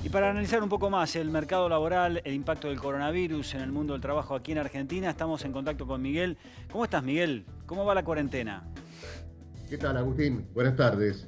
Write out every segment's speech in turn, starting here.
Y para analizar un poco más el mercado laboral, el impacto del coronavirus en el mundo del trabajo aquí en Argentina, estamos en contacto con Miguel. ¿Cómo estás, Miguel? ¿Cómo va la cuarentena? ¿Qué tal, Agustín? Buenas tardes.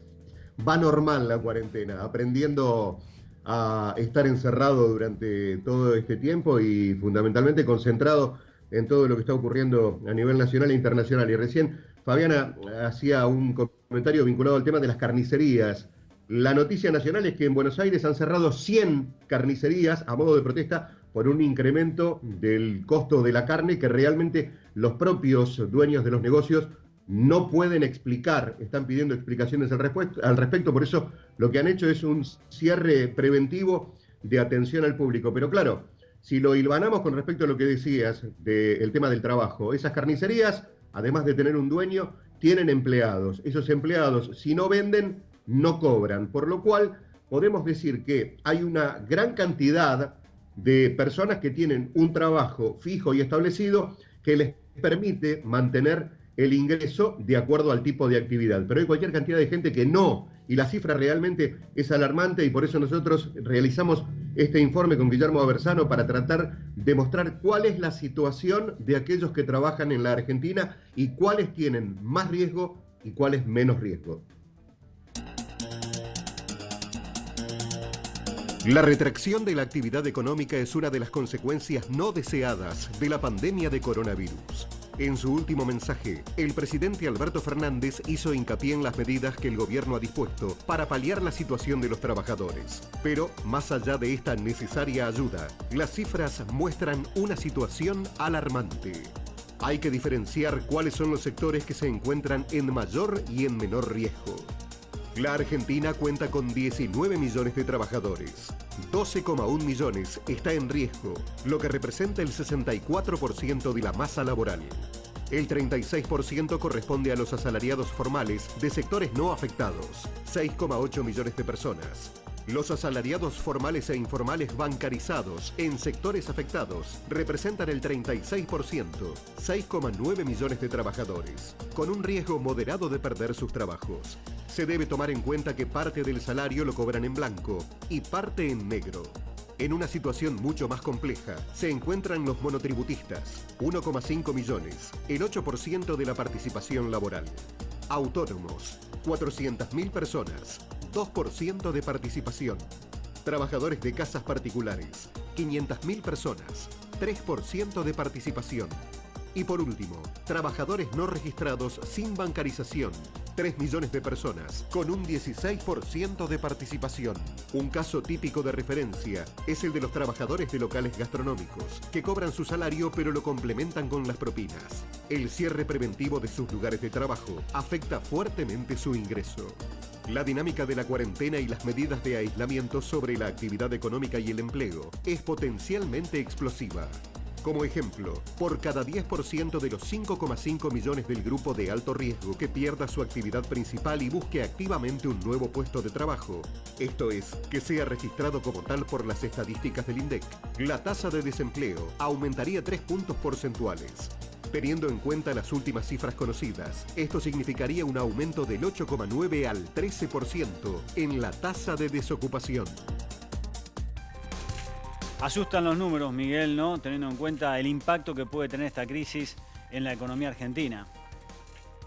Va normal la cuarentena, aprendiendo a estar encerrado durante todo este tiempo y fundamentalmente concentrado en todo lo que está ocurriendo a nivel nacional e internacional. Y recién Fabiana hacía un comentario vinculado al tema de las carnicerías. La noticia nacional es que en Buenos Aires han cerrado 100 carnicerías a modo de protesta por un incremento del costo de la carne que realmente los propios dueños de los negocios no pueden explicar, están pidiendo explicaciones al respecto, por eso lo que han hecho es un cierre preventivo de atención al público. Pero claro, si lo hilvanamos con respecto a lo que decías del tema del trabajo, esas carnicerías, además de tener un dueño, tienen empleados. Esos empleados, si no venden, no cobran, por lo cual podemos decir que hay una gran cantidad de personas que tienen un trabajo fijo y establecido que les permite mantener el ingreso de acuerdo al tipo de actividad. Pero hay cualquier cantidad de gente que no, y la cifra realmente es alarmante, y por eso nosotros realizamos este informe con Guillermo Aversano para tratar de mostrar cuál es la situación de aquellos que trabajan en la Argentina y cuáles tienen más riesgo y cuáles menos riesgo. La retracción de la actividad económica es una de las consecuencias no deseadas de la pandemia de coronavirus. En su último mensaje, el presidente Alberto Fernández hizo hincapié en las medidas que el gobierno ha dispuesto para paliar la situación de los trabajadores. Pero, más allá de esta necesaria ayuda, las cifras muestran una situación alarmante. Hay que diferenciar cuáles son los sectores que se encuentran en mayor y en menor riesgo. La Argentina cuenta con 19 millones de trabajadores. 12,1 millones está en riesgo, lo que representa el 64% de la masa laboral. El 36% corresponde a los asalariados formales de sectores no afectados, 6,8 millones de personas. Los asalariados formales e informales bancarizados en sectores afectados representan el 36%, 6,9 millones de trabajadores, con un riesgo moderado de perder sus trabajos. Se debe tomar en cuenta que parte del salario lo cobran en blanco y parte en negro. En una situación mucho más compleja se encuentran los monotributistas, 1,5 millones, el 8% de la participación laboral. Autónomos, 400.000 personas, 2% de participación. Trabajadores de casas particulares, 500.000 personas, 3% de participación. Y por último, trabajadores no registrados sin bancarización, 3 millones de personas, con un 16% de participación. Un caso típico de referencia es el de los trabajadores de locales gastronómicos, que cobran su salario pero lo complementan con las propinas. El cierre preventivo de sus lugares de trabajo afecta fuertemente su ingreso. La dinámica de la cuarentena y las medidas de aislamiento sobre la actividad económica y el empleo es potencialmente explosiva. Como ejemplo, por cada 10% de los 5,5 millones del grupo de alto riesgo que pierda su actividad principal y busque activamente un nuevo puesto de trabajo, esto es, que sea registrado como tal por las estadísticas del INDEC, la tasa de desempleo aumentaría 3 puntos porcentuales. Teniendo en cuenta las últimas cifras conocidas, esto significaría un aumento del 8,9 al 13% en la tasa de desocupación. Asustan los números, Miguel, ¿no? Teniendo en cuenta el impacto que puede tener esta crisis en la economía argentina.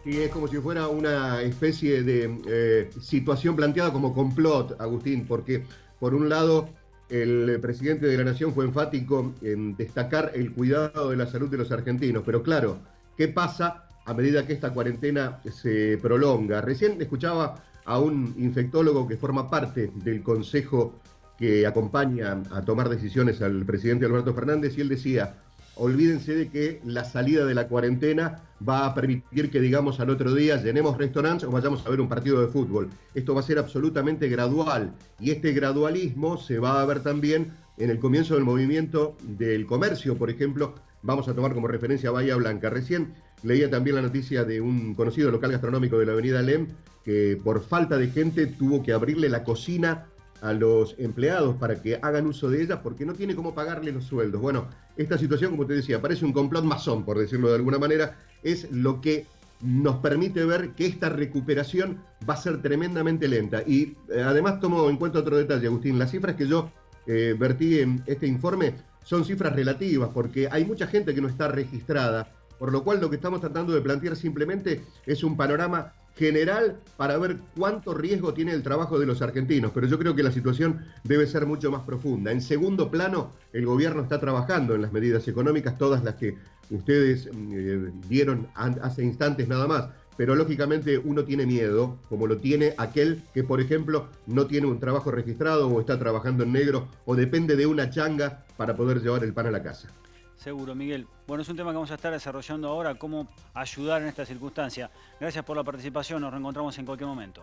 Y es como si fuera una especie de situación planteada como complot, Agustín, porque por un lado el presidente de la Nación fue enfático en destacar el cuidado de la salud de los argentinos, pero claro, ¿qué pasa a medida que esta cuarentena se prolonga? Recién escuchaba a un infectólogo que forma parte del Consejo que acompaña a tomar decisiones al presidente Alberto Fernández, y él decía, olvídense de que la salida de la cuarentena va a permitir que, digamos, al otro día llenemos restaurantes o vayamos a ver un partido de fútbol. Esto va a ser absolutamente gradual, y este gradualismo se va a ver también en el comienzo del movimiento del comercio. Por ejemplo, vamos a tomar como referencia Bahía Blanca. Recién leía también la noticia de un conocido local gastronómico de la avenida Alem que por falta de gente tuvo que abrirle la cocina a los empleados para que hagan uso de ella porque no tiene cómo pagarle los sueldos. Bueno, esta situación, como te decía, parece un complot masón, por decirlo de alguna manera, es lo que nos permite ver que esta recuperación va a ser tremendamente lenta. Y además tomo en cuenta otro detalle, Agustín, las cifras que yo vertí en este informe son cifras relativas, porque hay mucha gente que no está registrada, por lo cual lo que estamos tratando de plantear simplemente es un panorama general para ver cuánto riesgo tiene el trabajo de los argentinos, pero yo creo que la situación debe ser mucho más profunda. En segundo plano, el gobierno está trabajando en las medidas económicas, todas las que ustedes vieron hace instantes nada más, pero lógicamente uno tiene miedo, como lo tiene aquel que, por ejemplo, no tiene un trabajo registrado o está trabajando en negro o depende de una changa para poder llevar el pan a la casa. Seguro, Miguel. Bueno, es un tema que vamos a estar desarrollando ahora, cómo ayudar en esta circunstancia. Gracias por la participación, nos reencontramos en cualquier momento.